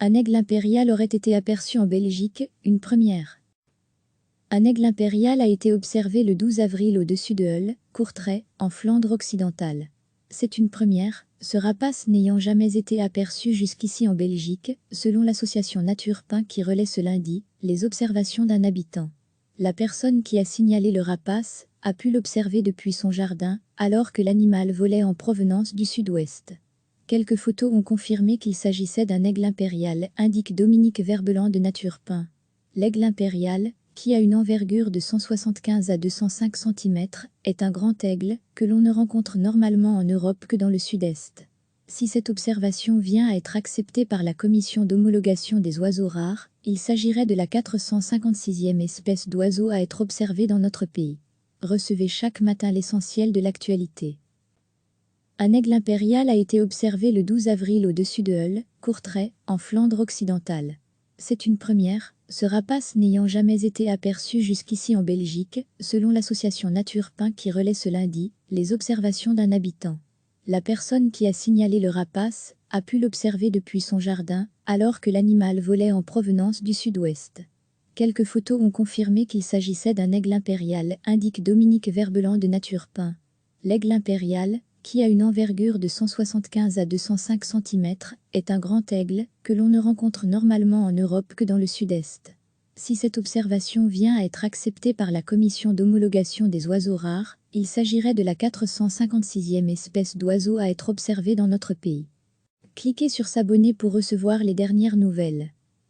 Un aigle impérial aurait été aperçu en Belgique, une première. Un aigle impérial a été observé le 12 avril au-dessus de Hull, Courtrai, en Flandre occidentale. C'est une première, ce rapace n'ayant jamais été aperçu jusqu'ici en Belgique, selon l'association Nature Pin qui relaie ce lundi les observations d'un habitant. La personne qui a signalé le rapace a pu l'observer depuis son jardin, alors que l'animal volait en provenance du sud-ouest. Quelques photos ont confirmé qu'il s'agissait d'un aigle impérial, indique Dominique Verbelan de Nature Pin. L'aigle impérial, qui a une envergure de 175 à 205 cm, est un grand aigle que l'on ne rencontre normalement en Europe que dans le sud-est. Si cette observation vient à être acceptée par la Commission d'homologation des oiseaux rares, il s'agirait de la 456e espèce d'oiseau à être observée dans notre pays. Recevez chaque matin l'essentiel de l'actualité. Un aigle impérial a été observé le 12 avril au-dessus de Hull, Courtrai, en Flandre occidentale. C'est une première, ce rapace n'ayant jamais été aperçu jusqu'ici en Belgique, selon l'association Nature Pin qui relaie ce lundi les observations d'un habitant. La personne qui a signalé le rapace a pu l'observer depuis son jardin, alors que l'animal volait en provenance du sud-ouest. Quelques photos ont confirmé qu'il s'agissait d'un aigle impérial, indique Dominique Verbelan de Nature Pin. L'aigle impérial, qui a une envergure de 175 à 205 cm, est un grand aigle que l'on ne rencontre normalement en Europe que dans le sud-est. Si cette observation vient à être acceptée par la Commission d'homologation des oiseaux rares, il s'agirait de la 456e espèce d'oiseau à être observée dans notre pays. Cliquez sur s'abonner pour recevoir les dernières nouvelles.